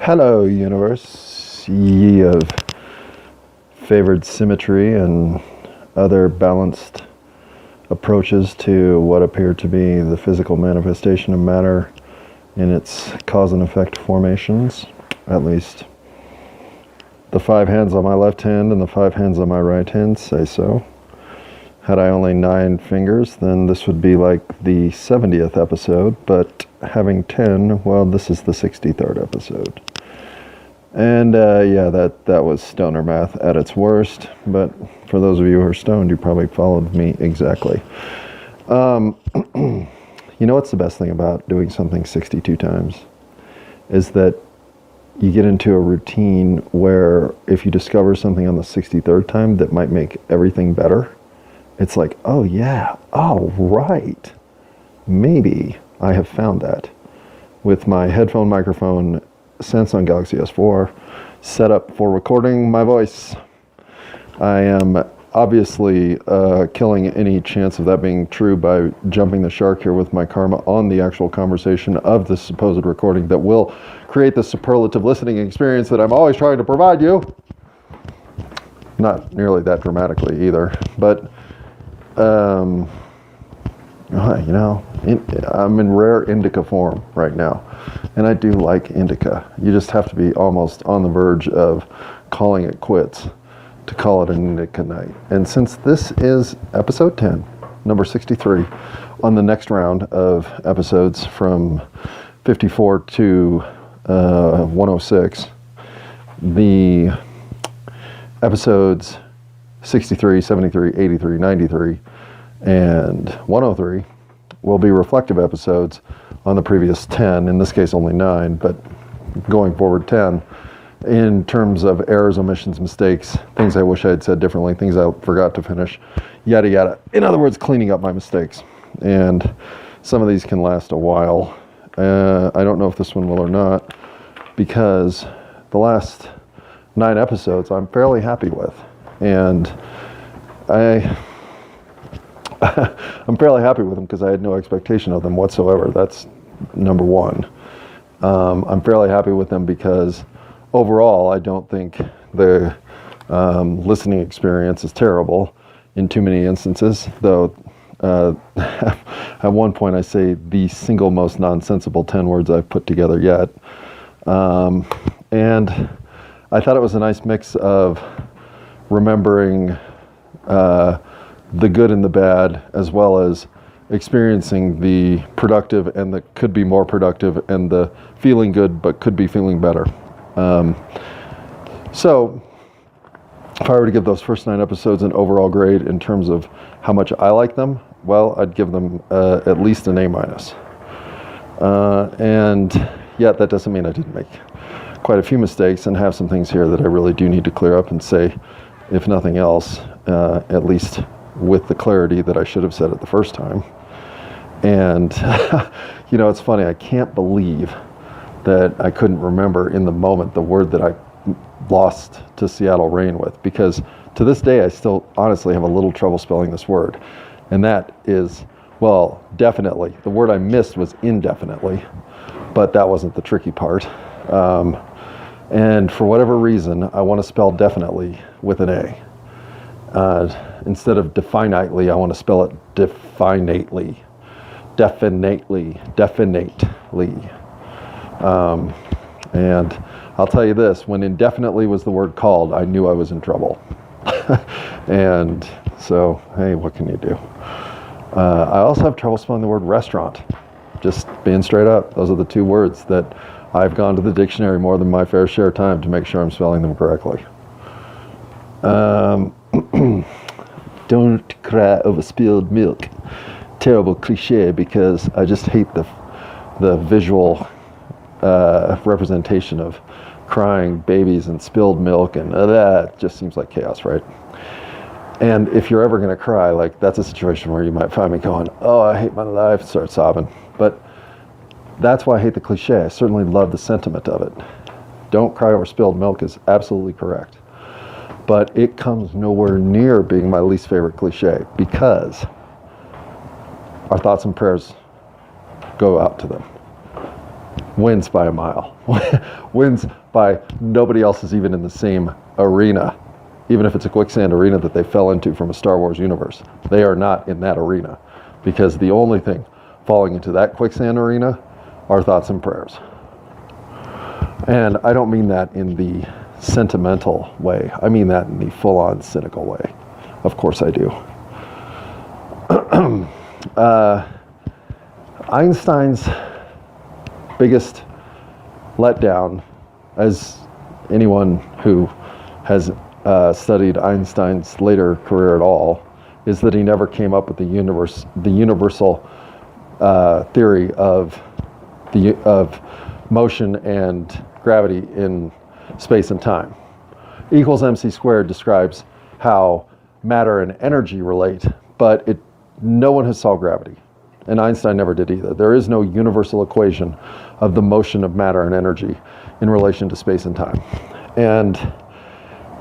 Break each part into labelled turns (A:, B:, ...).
A: Hello, universe, ye of favored symmetry and other balanced approaches to what appear to be the physical manifestation of matter in its cause and effect formations. At least the 5 hands on my left hand and the 5 hands on my right hand say so. Had I only 9 fingers, then this would be like the 70th episode, but having 10, well, this is the 63rd episode. And yeah, that was stoner math at its worst, but for those of you who are stoned, you probably followed me exactly. You know what's the best thing about doing something 62 times? Is that you get into a routine where if you discover something on the 63rd time that might make everything better, it's like, oh yeah, oh right, maybe I have found that. With my headphone microphone Samsung Galaxy S4 set up for recording my voice. I am obviously killing any chance of that being true by jumping the shark here with my karma on the actual conversation of this supposed recording that will create the superlative listening experience that I'm always trying to provide you. Not nearly that dramatically either, but you know, I'm in rare indica form right now, and I do like indica. You just have to be almost on the verge of calling it quits to call it an indica night. And since this is episode 10, number 63, on the next round of episodes from 54 to 106, the episodes 63, 73, 83, 93, and 103 will be reflective episodes on the previous 10, in this case only 9, but going forward 10, in terms of errors, omissions, mistakes, things I wish I had said differently, things I forgot to finish, yada yada. In other words, cleaning up my mistakes. And some of these can last a while. I don't know if this one will or not, because the last 9 episodes I'm fairly happy with. And I'm fairly happy with them because I had no expectation of them whatsoever. That's number one. I'm fairly happy with them because overall I don't think the listening experience is terrible in too many instances, though at one point I say the single most nonsensical 10 words I've put together yet. And I thought it was a nice mix of remembering the good and the bad, as well as experiencing the productive and the could be more productive and the feeling good but could be feeling better. So if I were to give those first 9 episodes an overall grade in terms of how much I like them, well, I'd give them at least an A-. And yet that doesn't mean I didn't make quite a few mistakes and have some things here that I really do need to clear up and say, if nothing else, at least with the clarity that I should have said it the first time. And, you know, it's funny, I can't believe that I couldn't remember in the moment the word that I lost to Seattle rain with, because to this day I still honestly have a little trouble spelling this word. And that is, well, definitely. The word I missed was indefinitely, but that wasn't the tricky part. And for whatever reason, I want to spell definitely with an A. Instead of definitely, I want to spell it definately. Definitely. And I'll tell you this, when indefinitely was the word called, I knew I was in trouble. And so, hey, what can you do? I also have trouble spelling the word restaurant. Just being straight up. Those are the 2 words that I've gone to the dictionary more than my fair share of time to make sure I'm spelling them correctly. Don't cry over spilled milk. Terrible cliche, because I just hate the visual representation of crying babies and spilled milk, and that just seems like chaos, right? And if you're ever going to cry, like, that's a situation where you might find me going, oh, I hate my life, start sobbing. But that's why I hate the cliche. I certainly love the sentiment of it. Don't cry over spilled milk is absolutely correct. But it comes nowhere near being my least favorite cliche, because our thoughts and prayers go out to them. wins by a mile. Wins by nobody else is even in the same arena. Even if it's a quicksand arena that they fell into from a Star Wars universe, they are not in that arena, because the only thing falling into that quicksand arena are thoughts and prayers. And I don't mean that in the sentimental way. I mean that in the full-on cynical way. Of course I do. Einstein's biggest letdown, as anyone who has studied Einstein's later career at all, is that he never came up with the universal theory of motion and gravity in space and time. E equals mc squared describes how matter and energy relate, but no one has solved gravity, and Einstein never did either. There is no universal equation of the motion of matter and energy in relation to space and time. And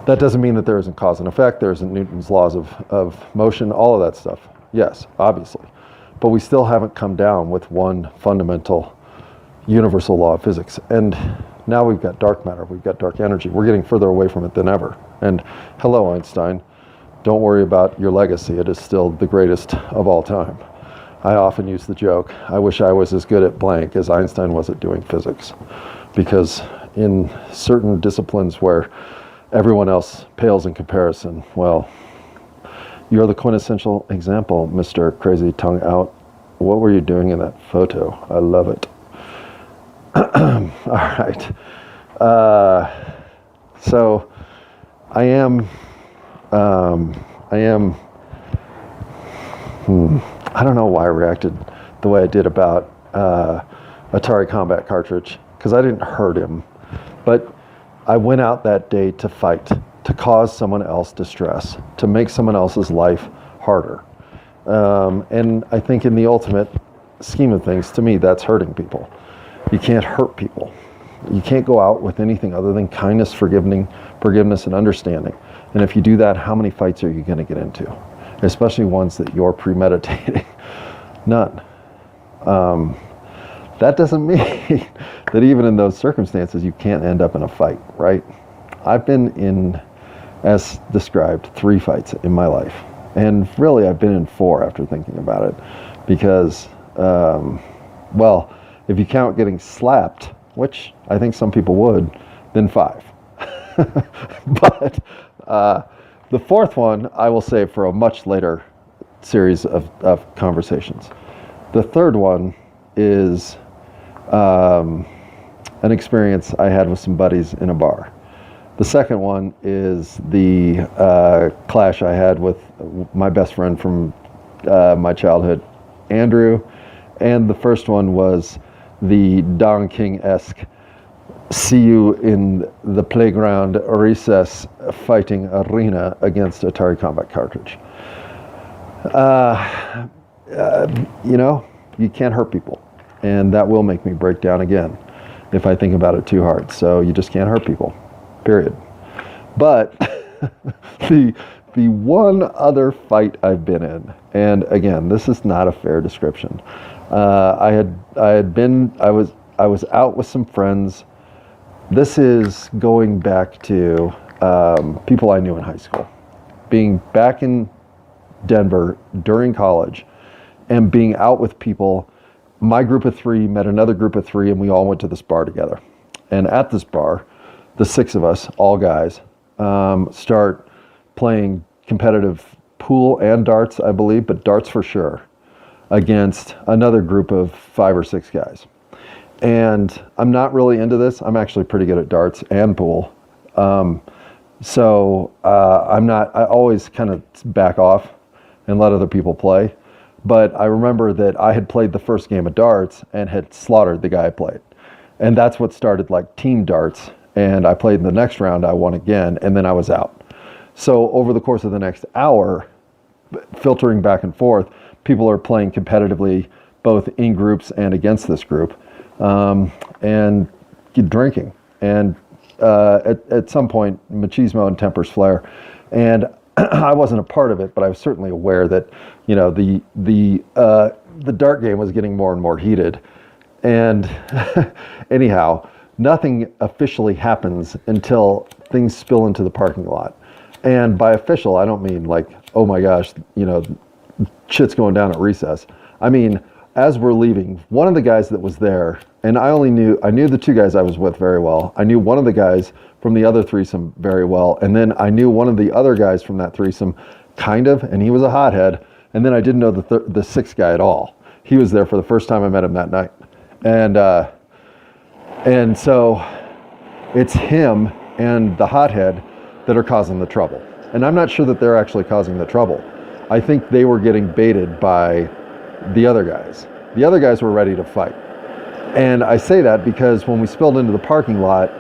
A: that doesn't mean that there isn't cause and effect, there isn't Newton's laws of motion, all of that stuff. Yes, obviously. But we still haven't come down with one fundamental universal law of physics. And now we've got dark matter, we've got dark energy. We're getting further away from it than ever. And hello, Einstein. Don't worry about your legacy. It is still the greatest of all time. I often use the joke, I wish I was as good at blank as Einstein was at doing physics. Because in certain disciplines where everyone else pales in comparison, well, you're the quintessential example, Mr. Crazy Tongue Out. What were you doing in that photo? I love it. All right. So I don't know why I reacted the way I did about Atari Combat Cartridge, because I didn't hurt him, but I went out that day to fight, to cause someone else distress, to make someone else's life harder. And I think in the ultimate scheme of things, to me, that's hurting people. You can't hurt people. You can't go out with anything other than kindness, forgiveness, and understanding. And if you do that, how many fights are you going to get into? Especially ones that you're premeditating. None. That doesn't mean that even in those circumstances you can't end up in a fight, right? I've been in, as described, 3 fights in my life. And really I've been in 4 after thinking about it. Because, well, if you count getting slapped, which I think some people would, then 5. But the 4th one I will save for a much later series of conversations. The 3rd one is an experience I had with some buddies in a bar. The 2nd one is the clash I had with my best friend from my childhood, Andrew. And the 1st one was the Don King-esque see you in the playground recess fighting arena against Atari Combat Cartridge. You know, you can't hurt people, and that will make me break down again if I think about it too hard. So you just can't hurt people, period. But the one other fight I've been in, and again, this is not a fair description. I was out with some friends. This is going back to people I knew in high school. Being back in Denver during college and being out with people. My group of 3 met another group of 3 and we all went to this bar together. And at this bar, the 6 of us, all guys, start playing competitive pool and darts, I believe, but darts for sure, against another group of 5 or 6 guys. And I'm not really into this. I'm actually pretty good at darts and pool. So I always kind of back off and let other people play. But I remember that I had played the first game of darts and had slaughtered the guy I played. And that's what started like team darts. And I played in the next round, I won again, and then I was out. So over the course of the next hour, filtering back and forth, people are playing competitively, both in groups and against this group. And drinking, and at some point machismo and tempers flare, and I wasn't a part of it, but I was certainly aware that, you know, the dart game was getting more and more heated, And anyhow, nothing officially happens until things spill into the parking lot. And by official, I don't mean like, oh my gosh, shit's going down at recess. I mean, as we're leaving, one of the guys that was there, and I knew the two guys I was with very well. I knew one of the guys from the other threesome very well. And then I knew one of the other guys from that threesome kind of, and he was a hothead. And then I didn't know the sixth guy at all. He was there for the first time I met him that night. And so it's him and the hothead that are causing the trouble. And I'm not sure that they're actually causing the trouble. I think they were getting baited by the other guys. The other guys were ready to fight. And I say that because when we spilled into the parking lot,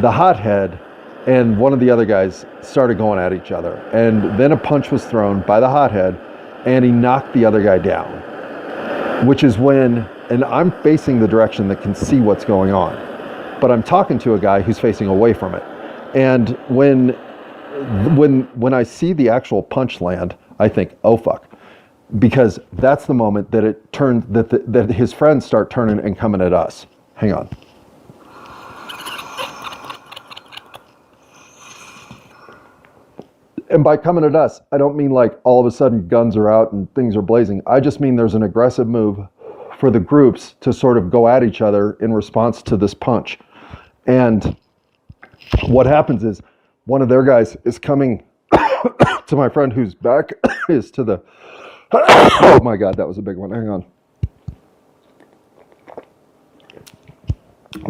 A: the hothead and one of the other guys started going at each other. And then a punch was thrown by the hothead and he knocked the other guy down, which is when, and I'm facing the direction that can see what's going on, but I'm talking to a guy who's facing away from it. And when I see the actual punch land, I think, oh fuck, because that's the moment that it turned, that his friends start turning and coming at us. Hang on. And by coming at us, I don't mean like all of a sudden guns are out and things are blazing. I just mean there's an aggressive move for the groups to sort of go at each other in response to this punch. And what happens is one of their guys is coming to my friend whose back is to the, oh my God, that was a big one. Hang on.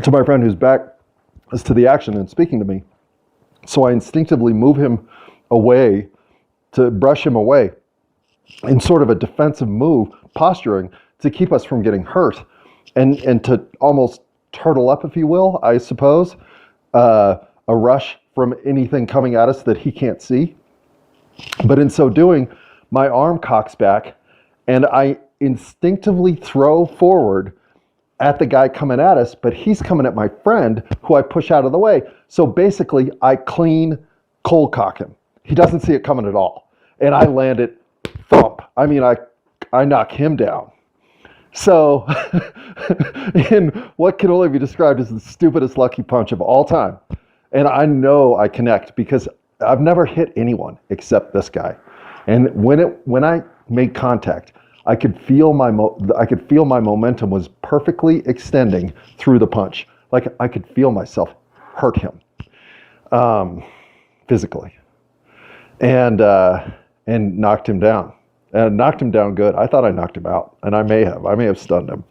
A: To my friend whose back is to the action and speaking to me. So I instinctively move him away to brush him away in sort of a defensive move, posturing to keep us from getting hurt and to almost turtle up, if you will, I suppose, a rush from anything coming at us that he can't see. But in so doing, my arm cocks back and I instinctively throw forward at the guy coming at us, but he's coming at my friend who I push out of the way. So basically I clean cold cock him. He doesn't see it coming at all. And I land it thump. I mean, I knock him down. So in what can only be described as the stupidest lucky punch of all time. And I know I connect because I've never hit anyone except this guy. And when I made contact, I could feel my momentum was perfectly extending through the punch. Like I could feel myself hurt him physically, and knocked him down. And knocked him down good. I thought I knocked him out, and I may have stunned him.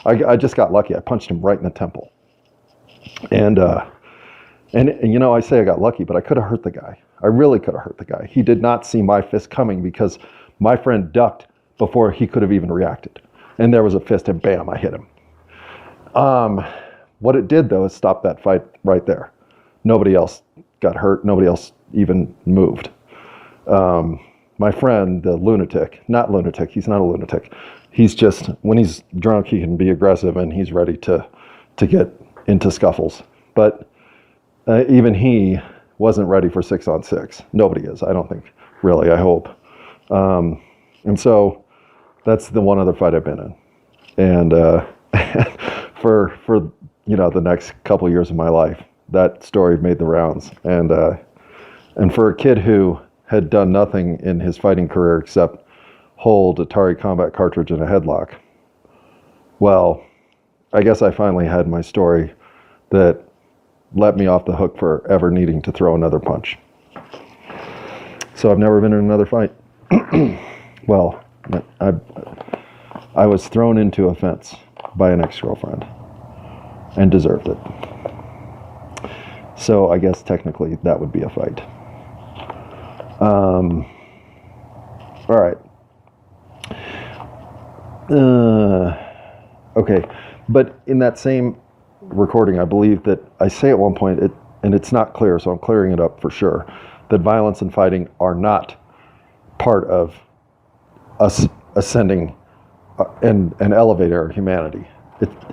A: I just got lucky. I punched him right in the temple. And I say I got lucky, but I could have hurt the guy. I really could have hurt the guy. He did not see my fist coming because my friend ducked before he could have even reacted. And there was a fist and bam, I hit him. What it did though is stop that fight right there. Nobody else got hurt. Nobody else even moved. My friend, the lunatic, not lunatic, he's not a lunatic. He's just, when he's drunk, he can be aggressive and he's ready to get into scuffles. But even he wasn't ready for 6-on-6. Nobody is, I don't think, really, I hope. And so that's the one other fight I've been in. And for the next couple years of my life, that story made the rounds. And for a kid who had done nothing in his fighting career except hold Atari Combat cartridge in a headlock, well, I guess I finally had my story that let me off the hook for ever needing to throw another punch. So I've never been in another fight. Well, I was thrown into a fence by an ex-girlfriend and deserved it. So I guess technically that would be a fight. All right. Okay. But in that same recording, I believe that I say at one point, and it's not clear, so I'm clearing it up for sure, that violence and fighting are not part of us ascending and elevate our humanity.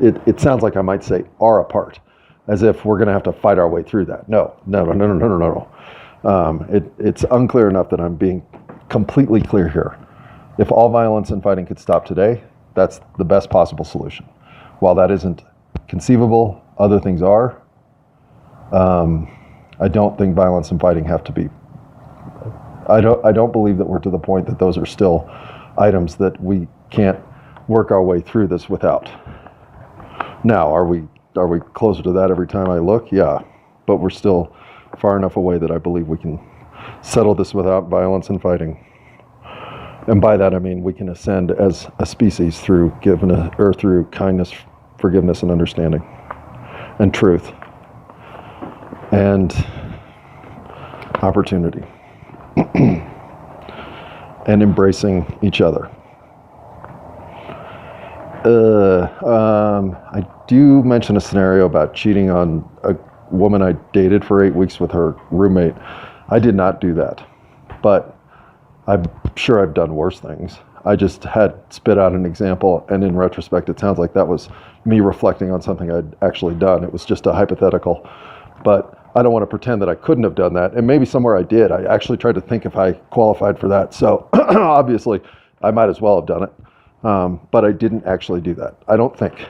A: It sounds like I might say are a part, as if we're going to have to fight our way through that. No. It's unclear enough that I'm being completely clear here. If all violence and fighting could stop today, that's the best possible solution. while that isn't conceivable, other things are. I don't think violence and fighting have to be. I don't believe that we're to the point that those are still items that we can't work our way through this without. Now, are we closer to that every time I look? Yeah, but we're still far enough away that I believe we can settle this without violence and fighting. And by that I mean we can ascend as a species through through kindness, forgiveness, and understanding, and truth, and opportunity, and embracing each other. I do mention a scenario about cheating on a woman I dated for 8 weeks with her roommate. I did not do that, but I'm sure I've done worse things. I just had spit out an example, and in retrospect, it sounds like that was me reflecting on something I'd actually done. It was just a hypothetical, but I don't want to pretend that I couldn't have done that, and maybe somewhere I did. I actually tried to think if I qualified for that, so obviously I might as well have done it, but I didn't actually do that, I don't think.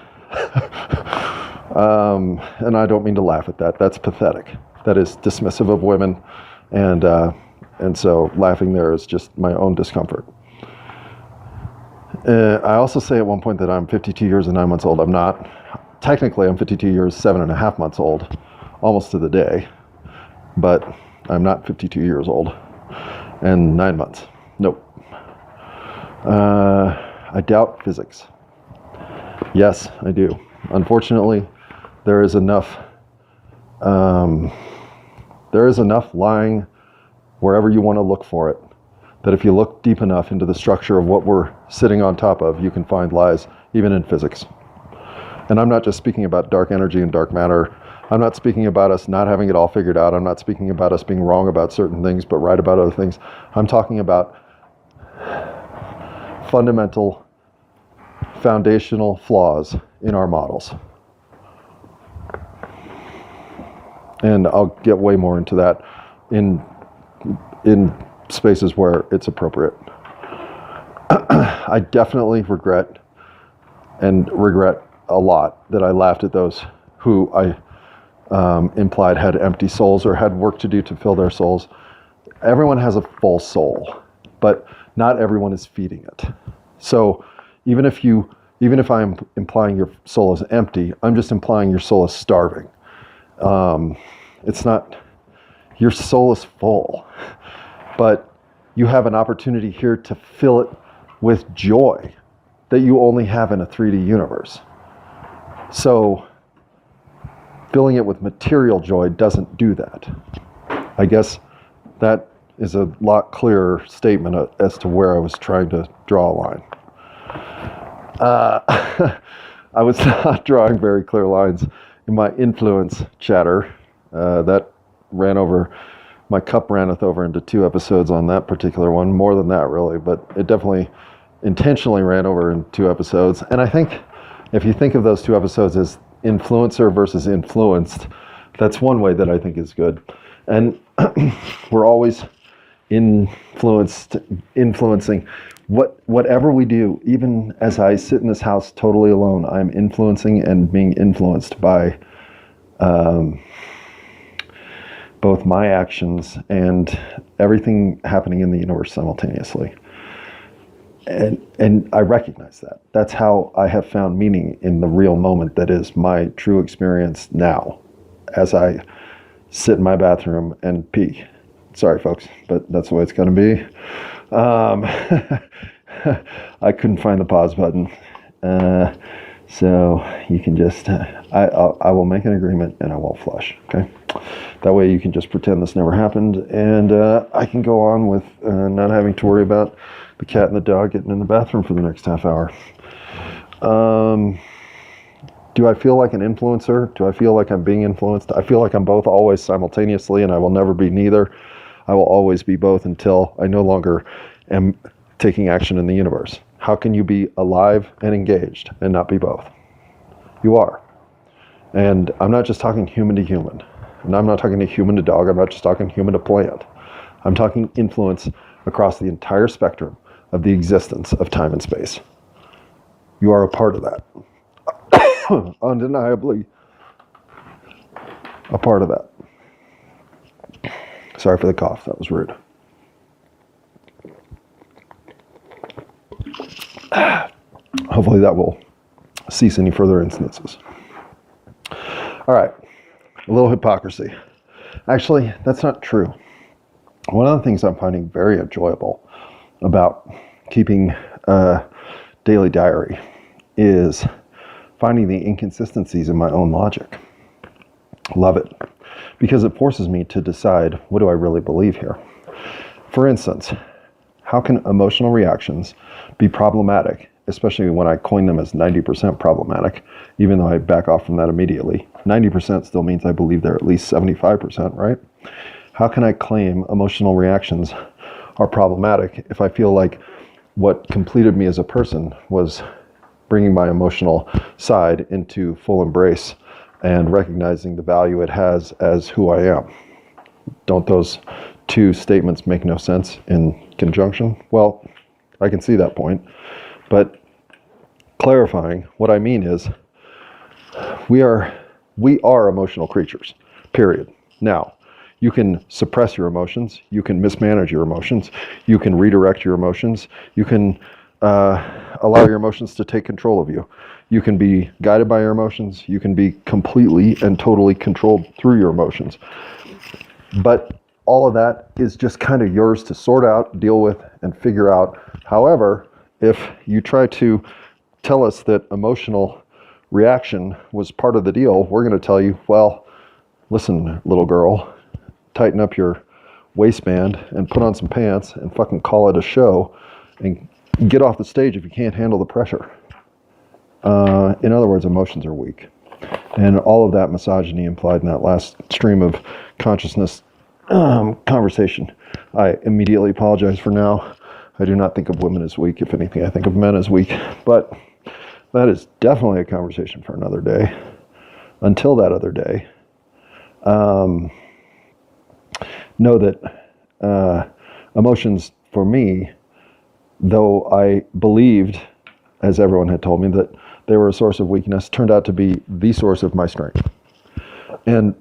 A: And I don't mean to laugh at that. That's pathetic. That is dismissive of women, and so laughing there is just my own discomfort. I also say at one point that I'm 52 years and 9 months old. I'm not. Technically, I'm 52 years, 7.5 months old, almost to the day, but I'm not 52 years old and 9 months. Nope. I doubt physics. Yes, I do. Unfortunately, there is enough lying wherever you want to look for it, that if you look deep enough into the structure of what we're sitting on top of, you can find lies, even in physics. And I'm not just speaking about dark energy and dark matter. I'm not speaking about us not having it all figured out. I'm not speaking about us being wrong about certain things, but right about other things. I'm talking about fundamental, foundational flaws in our models. And I'll get way more into that in spaces where it's appropriate. I definitely regret a lot that I laughed at those who I implied had empty souls or had work to do to fill their souls. Everyone has a full soul, but not everyone is feeding it. So even if I'm implying your soul is empty, I'm just implying your soul is starving. It's not, your soul is full, but you have an opportunity here to fill it with joy that you only have in a 3D universe. So filling it with material joy doesn't do that. I guess that is a lot clearer statement as to where I was trying to draw a line. I was not drawing very clear lines in my influence chatter. That ran over, my cup ranneth over into 2 episodes on that particular one, more than that really, but it definitely intentionally ran over in 2 episodes. And I think if you think of those 2 episodes as influencer versus influenced, that's one way that I think is good. And we're always influencing whatever we do. Even as I sit in this house totally alone, I'm influencing and being influenced by both my actions and everything happening in the universe simultaneously. And I recognize that. That's how I have found meaning in the real moment that is my true experience now, as I sit in my bathroom and pee. Sorry, folks, but that's the way it's going to be. I couldn't find the pause button. So you can just, I will make an agreement and I won't flush, okay? That way you can just pretend this never happened, and I can go on with not having to worry about the cat and the dog getting in the bathroom for the next half hour. Do I feel like an influencer? Do I feel like I'm being influenced? I feel like I'm both always simultaneously, and I will never be neither. I will always be both until I no longer am taking action in the universe. How can you be alive and engaged and not be both? You are. And I'm not just talking human to human. And I'm not talking to human to dog. I'm not just talking human to plant. I'm talking influence across the entire spectrum of the existence of time and space. You are a part of that. undeniably a part of that. Sorry for the cough, that was rude. Hopefully that will cease any further instances. All right, a little hypocrisy. Actually, that's not true. One of the things I'm finding very enjoyable about keeping a daily diary is finding the inconsistencies in my own logic. Love it. Because it forces me to decide, what do I really believe here? For instance, how can emotional reactions be problematic, especially when I coin them as 90% problematic, even though I back off from that immediately? 90% still means I believe they're at least 75%, right? How can I claim emotional reactions are problematic if I feel like what completed me as a person was bringing my emotional side into full embrace and recognizing the value it has as who I am? Don't those two statements make no sense in conjunction? Well, I can see that point, but clarifying, what I mean is we are emotional creatures, period. Now, you can suppress your emotions, you can mismanage your emotions, you can redirect your emotions, you can allow your emotions to take control of you. You can be guided by your emotions, you can be completely and totally controlled through your emotions. But all of that is just kind of yours to sort out, deal with, and figure out. However, if you try to tell us that emotional reaction was part of the deal, we're going to tell you, well, listen, little girl, tighten up your waistband and put on some pants and fucking call it a show and get off the stage if you can't handle the pressure. In other words, emotions are weak. And all of that misogyny implied in that last stream of consciousness conversation, I immediately apologize for now. I do not think of women as weak. If anything, I think of men as weak. But that is definitely a conversation for another day. Until that other day, know that emotions for me, though I believed, as everyone had told me, that they were a source of weakness, turned out to be the source of my strength. And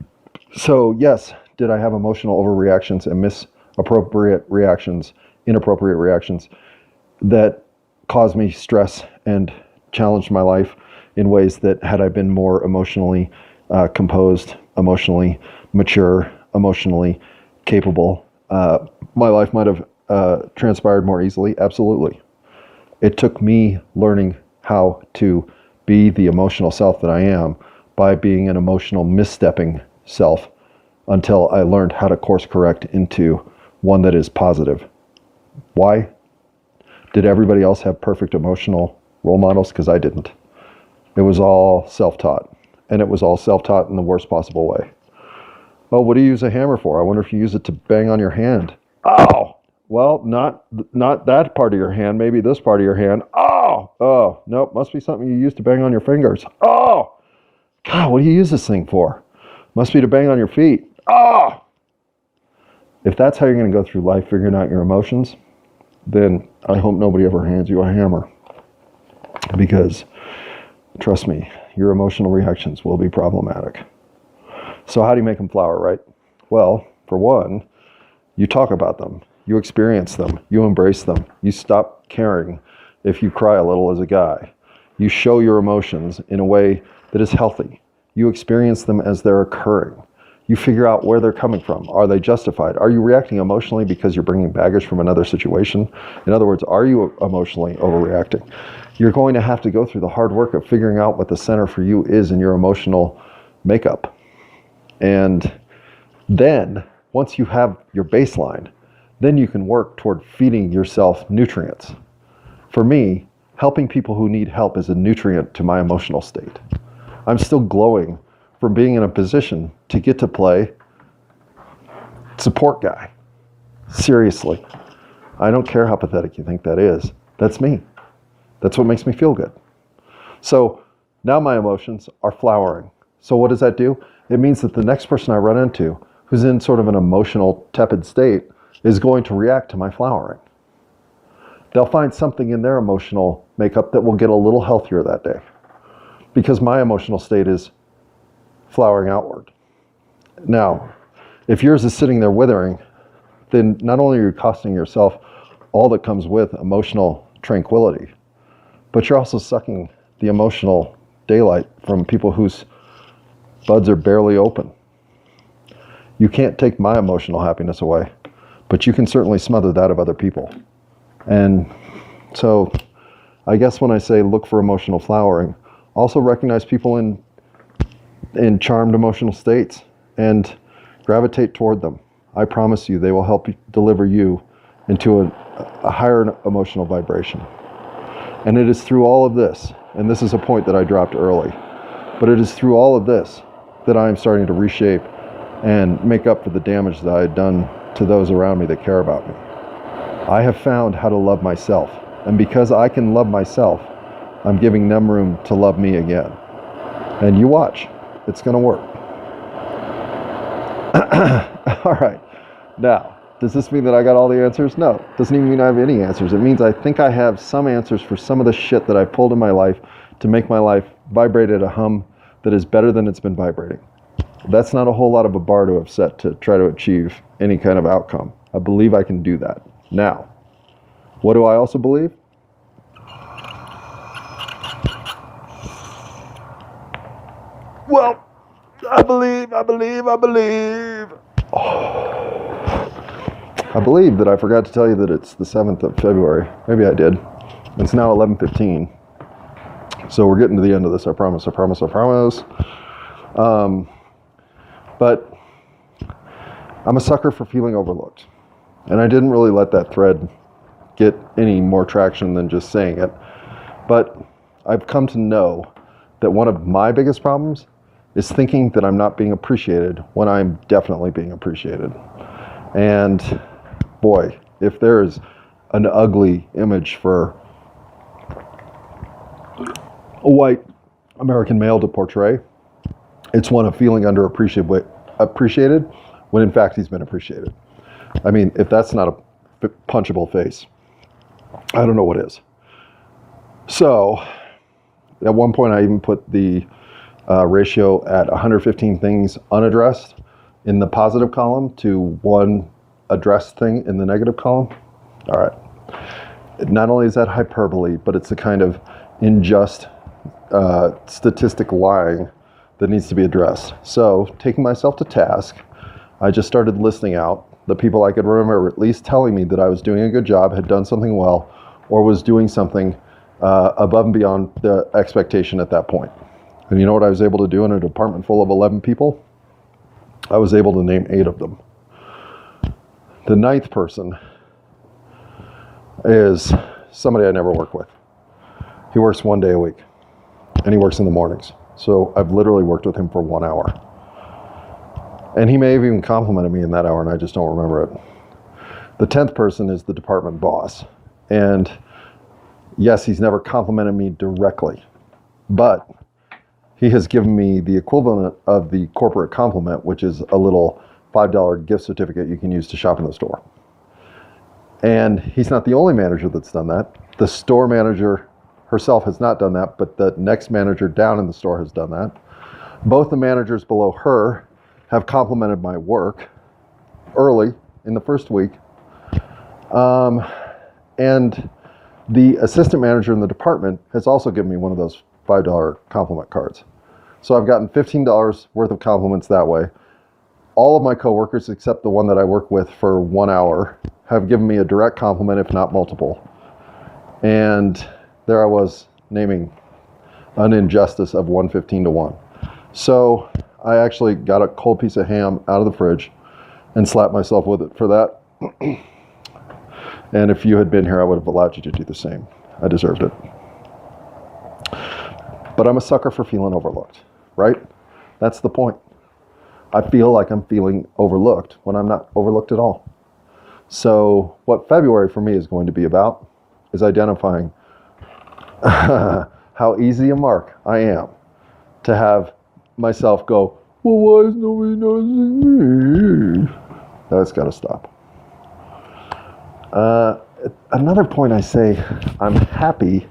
A: so, yes, did I have emotional overreactions and inappropriate reactions that caused me stress and challenged my life in ways that, had I been more emotionally composed, emotionally mature, emotionally capable, my life might have transpired more easily? Absolutely. It took me learning how to be the emotional self that I am by being an emotional misstepping self until I learned how to course correct into one that is positive. Why? Did everybody else have perfect emotional role models? Because I didn't. It was all self-taught, and it was all self-taught in the worst possible way. Oh, what do you use a hammer for? I wonder if you use it to bang on your hand. Oh! Well, not that part of your hand, maybe this part of your hand. Oh, nope, must be something you use to bang on your fingers. Oh, God, what do you use this thing for? Must be to bang on your feet. Oh! If that's how you're going to go through life figuring out your emotions, then I hope nobody ever hands you a hammer. Because, trust me, your emotional reactions will be problematic. So how do you make them flower, right? Well, for one, you talk about them. You experience them. You embrace them. You stop caring if you cry a little as a guy. You show your emotions in a way that is healthy. You experience them as they're occurring. You figure out where they're coming from. Are they justified? Are you reacting emotionally because you're bringing baggage from another situation? In other words, are you emotionally overreacting? You're going to have to go through the hard work of figuring out what the center for you is in your emotional makeup. And then, once you have your baseline, then you can work toward feeding yourself nutrients. For me, helping people who need help is a nutrient to my emotional state. I'm still glowing from being in a position to get to play support guy. Seriously. I don't care how pathetic you think that is. That's me. That's what makes me feel good. So now my emotions are flowering. So what does that do? It means that the next person I run into who's in sort of an emotional tepid state is going to react to my flowering. They'll find something in their emotional makeup that will get a little healthier that day. because my emotional state is flowering outward. Now, if yours is sitting there withering, then not only are you costing yourself all that comes with emotional tranquility, but you're also sucking the emotional daylight from people whose buds are barely open. You can't take my emotional happiness away, but you can certainly smother that of other people. And so I guess when I say look for emotional flowering, also recognize people in charmed emotional states and gravitate toward them. I promise you they will help you deliver you into a higher emotional vibration. And it is through all of this, and this is a point that I dropped early, but it is through all of this that I am starting to reshape and make up for the damage that I had done to those around me that care about me. I have found how to love myself, and because I can love myself, I'm giving them room to love me again. And you watch, it's going to work. All right. Now, does this mean that I got all the answers? No. It doesn't even mean I have any answers. It means I think I have some answers for some of the shit that I pulled in my life to make my life vibrate at a hum that is better than it's been vibrating. That's not a whole lot of a bar to have set to try to achieve any kind of outcome. I believe I can do that. Now, what do I also believe? Well, I believe. I believe that I forgot to tell you that it's the 7th of February. Maybe I did. It's now 11:15. So we're getting to the end of this, I promise. But I'm a sucker for feeling overlooked. And I didn't really let that thread get any more traction than just saying it. But I've come to know that one of my biggest problems is thinking that I'm not being appreciated when I'm definitely being appreciated. And boy, if there is an ugly image for a white American male to portray, it's one of feeling appreciated when in fact he's been appreciated. I mean, if that's not a punchable face, I don't know what is. So at one point I even put the ratio at 115 things unaddressed in the positive column to one addressed thing in the negative column. All right. Not only is that hyperbole, but it's a kind of unjust statistic lying that needs to be addressed. So taking myself to task, I just started listing out the people I could remember at least telling me that I was doing a good job, had done something well, or was doing something above and beyond the expectation at that point. And you know what I was able to do in a department full of 11 people? I was able to name 8 of them. The 9th person is somebody I never work with. He works 1 day a week, and he works in the mornings. So I've literally worked with him for 1 hour. And he may have even complimented me in that hour, and I just don't remember it. The 10th person is the department boss. And yes, he's never complimented me directly, but he has given me the equivalent of the corporate compliment, which is a little $5 gift certificate you can use to shop in the store. And he's not the only manager that's done that. The store manager herself has not done that, but the next manager down in the store has done that. Both the managers below her have complimented my work early in the first week. And the assistant manager in the department has also given me one of those $5 compliment cards. So I've gotten $15 worth of compliments that way. All of my coworkers, except the one that I work with for 1 hour, have given me a direct compliment, if not multiple. And there I was naming an injustice of 115 to 1. So I actually got a cold piece of ham out of the fridge and slapped myself with it for that. And if you had been here, I would have allowed you to do the same. I deserved it. But I'm a sucker for feeling overlooked, right? That's the point. I feel like I'm feeling overlooked when I'm not overlooked at all. So what February for me is going to be about is identifying how easy a mark I am to have myself go, well, why is nobody noticing me? That's got to stop. Another point I say, I'm happy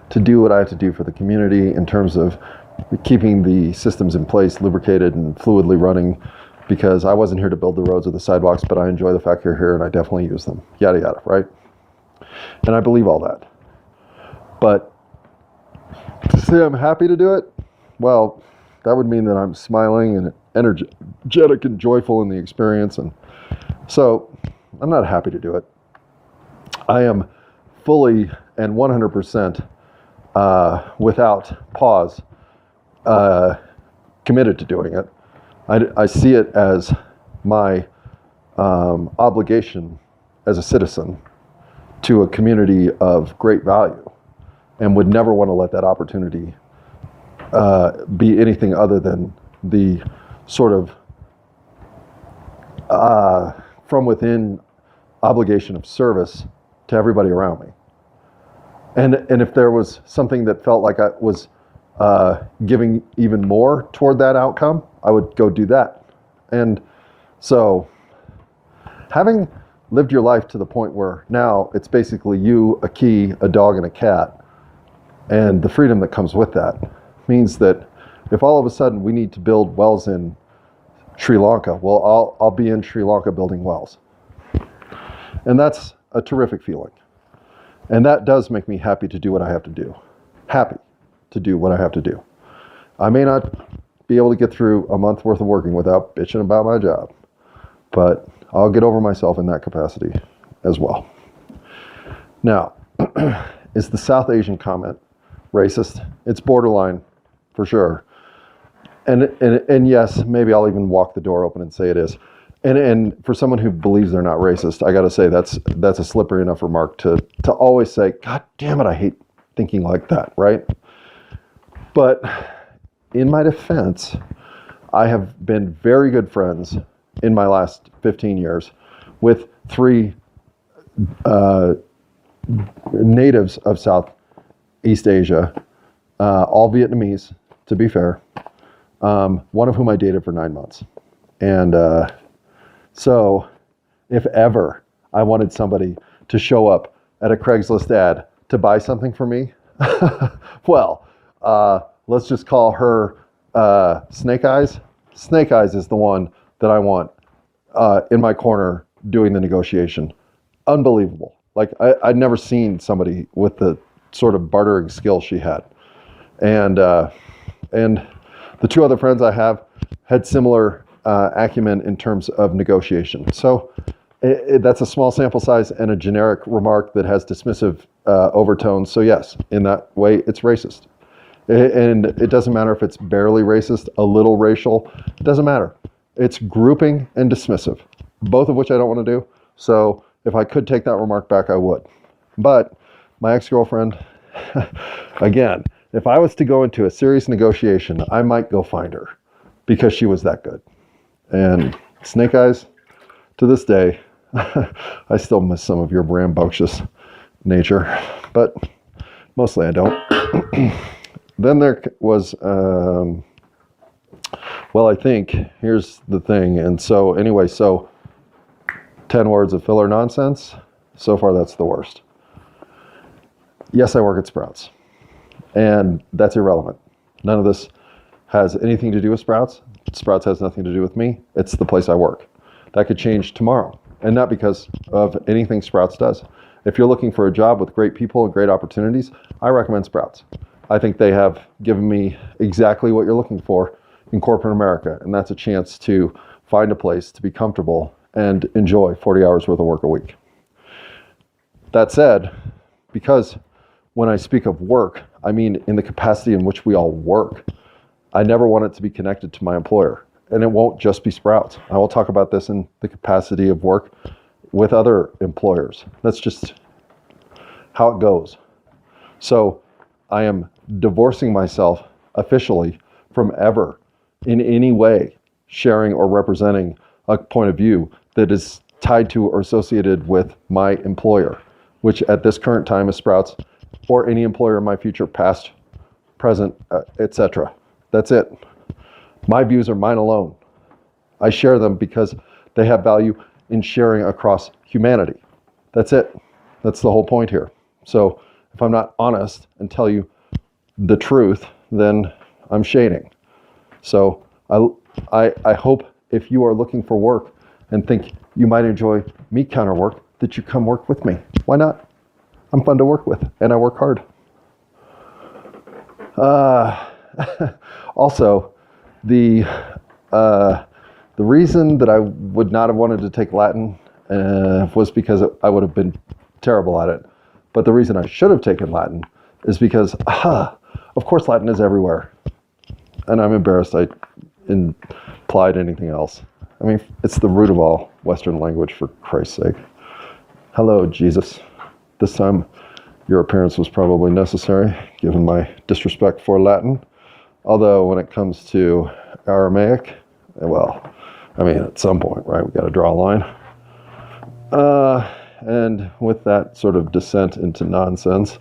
A: to do what I have to do for the community in terms of keeping the systems in place, lubricated and fluidly running, because I wasn't here to build the roads or the sidewalks, but I enjoy the fact you're here and I definitely use them. Yada, yada, right? And I believe all that. But to say I'm happy to do it, well, that would mean that I'm smiling and energetic and joyful in the experience. And so I'm not happy to do it. I am fully and 100% without pause committed to doing it. I see it as my obligation as a citizen to a community of great value, and would never want to let that opportunity be anything other than the sort of from within obligation of service to everybody around me. And if there was something that felt like I was giving even more toward that outcome, I would go do that. And so having lived your life to the point where now it's basically you, a key, a dog, and a cat, and the freedom that comes with that means that if all of a sudden we need to build wells in Sri Lanka, well, I'll be in Sri Lanka building wells. And that's a terrific feeling. And that does make me happy to do what I have to do. Happy to do what I have to do. I may not be able to get through a month worth of working without bitching about my job, but I'll get over myself in that capacity as well. Now, is the South Asian comment racist? It's borderline, for sure. And yes, maybe I'll even walk the door open and say it is. And for someone who believes they're not racist, I got to say that's a slippery enough remark to always say, God damn it, I hate thinking like that, right? But in my defense, I have been very good friends in my last 15 years with 3 natives of Southeast Asia, all Vietnamese, to be fair, one of whom I dated for 9 months. And so if ever I wanted somebody to show up at a Craigslist ad to buy something for me, well, let's just call her Snake Eyes. Snake Eyes is the one that I want in my corner doing the negotiation. Unbelievable. Like I'd never seen somebody with the sort of bartering skill she had. And the 2 other friends I have had similar acumen in terms of negotiation. So that's a small sample size and a generic remark that has dismissive overtones. So yes, in that way, it's racist. And it doesn't matter if it's barely racist, a little racial, it doesn't matter. It's grouping and dismissive, both of which I don't want to do. So if I could take that remark back, I would. But my ex-girlfriend, again, if I was to go into a serious negotiation, I might go find her because she was that good. And Snake Eyes, to this day, I still miss some of your rambunctious nature, but mostly I don't. Then there was, well, I think, here's the thing. And so anyway, 10 words of filler nonsense. So far, that's the worst. Yes, I work at Sprouts. And that's irrelevant. None of this has anything to do with Sprouts. Sprouts has nothing to do with me. It's the place I work. That could change tomorrow. And not because of anything Sprouts does. If you're looking for a job with great people and great opportunities, I recommend Sprouts. I think they have given me exactly what you're looking for in corporate America. And that's a chance to find a place to be comfortable and enjoy 40 hours worth of work a week. That said, because when I speak of work, I mean in the capacity in which we all work, I never want it to be connected to my employer. And it won't just be Sprouts. I will talk about this in the capacity of work with other employers. That's just how it goes. So I am divorcing myself officially from ever in any way sharing or representing a point of view that is tied to or associated with my employer, which at this current time is Sprouts, or any employer in my future, past, present, etc. That's it. My views are mine alone. I share them because they have value in sharing across humanity. That's it. That's the whole point here. So if I'm not honest and tell you the truth, then I'm shading. So I hope if you are looking for work and think you might enjoy me counter work, that you come work with me. Why not? I'm fun to work with, and I work hard. Also, the reason that I would not have wanted to take Latin was because I would have been terrible at it. But the reason I should have taken Latin is because, of course, Latin is everywhere. And I'm embarrassed I implied anything else. I mean, it's the root of all Western language, for Christ's sake. Hello, Jesus. This time, your appearance was probably necessary, given my disrespect for Latin. Although, when it comes to Aramaic, well, I mean, at some point, right, we got to draw a line. And with that sort of descent into nonsense,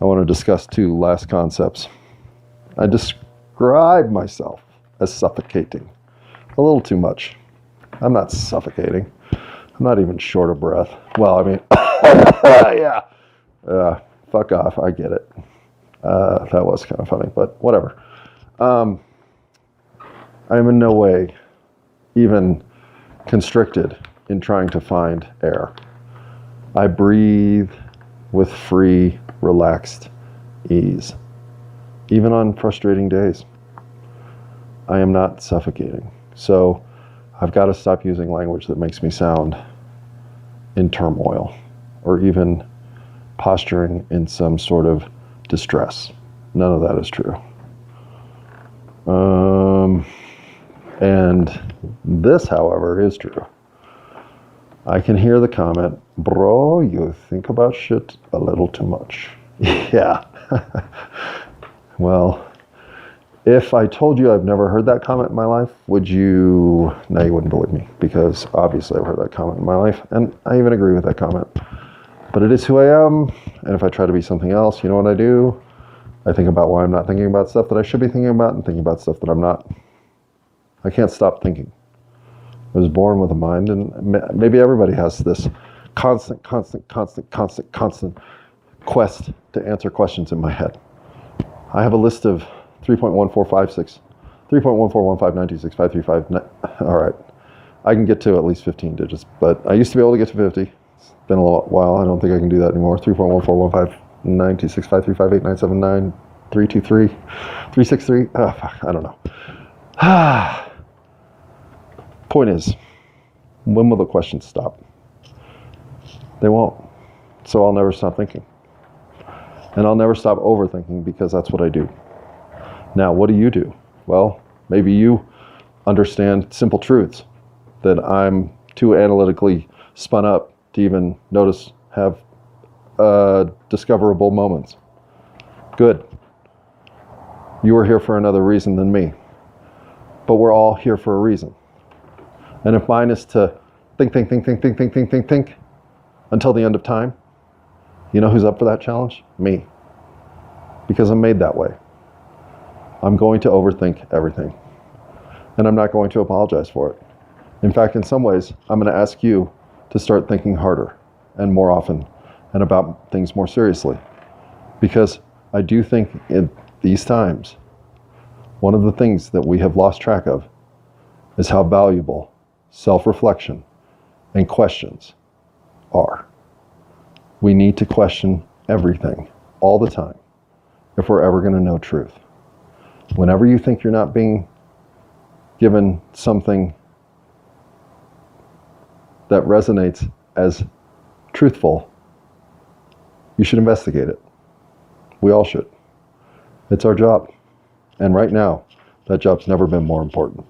A: I want to discuss two last concepts. I describe myself as suffocating. A little too much. I'm not suffocating. I'm not even short of breath. Well, I mean, yeah. Fuck off. I get it. That was kind of funny, but whatever. I am in no way even constricted in trying to find air. I breathe with free, relaxed ease. Even on frustrating days, I am not suffocating. So I've got to stop using language that makes me sound in turmoil or even posturing in some sort of distress. None of that is true. And this, however, is true. I can hear the comment, bro, you think about shit a little too much. Yeah. Well, if I told you I've never heard that comment in my life, you wouldn't believe me, because obviously I've heard that comment in my life, and I even agree with that comment. But it is who I am, and if I try to be something else, you know what I do? I think about why I'm not thinking about stuff that I should be thinking about and thinking about stuff that I'm not. I can't stop thinking. I was born with a mind, and maybe everybody has this constant quest to answer questions in my head. I have a list of 3.1456, 3.14159265359. All right. I can get to at least 15 digits, but I used to be able to get to 50. It's been a while. I don't think I can do that anymore. 3.14159265358979323. Oh, fuck. I don't know. Point is, when will the questions stop? They won't. So I'll never stop thinking. And I'll never stop overthinking, because that's what I do. Now, what do you do? Well, maybe you understand simple truths that I'm too analytically spun up to even notice have discoverable moments. Good. You are here for another reason than me. But we're all here for a reason. And if mine is to think until the end of time, you know who's up for that challenge? Me. Because I'm made that way. I'm going to overthink everything. And I'm not going to apologize for it. In fact, in some ways, I'm going to ask you to start thinking harder and more often and about things more seriously. Because I do think in these times, one of the things that we have lost track of is how valuable self-reflection and questions are. We need to question everything all the time if we're ever going to know truth. Whenever you think you're not being given something that resonates as truthful, you should investigate it. We all should. It's our job. And right now, that job's never been more important.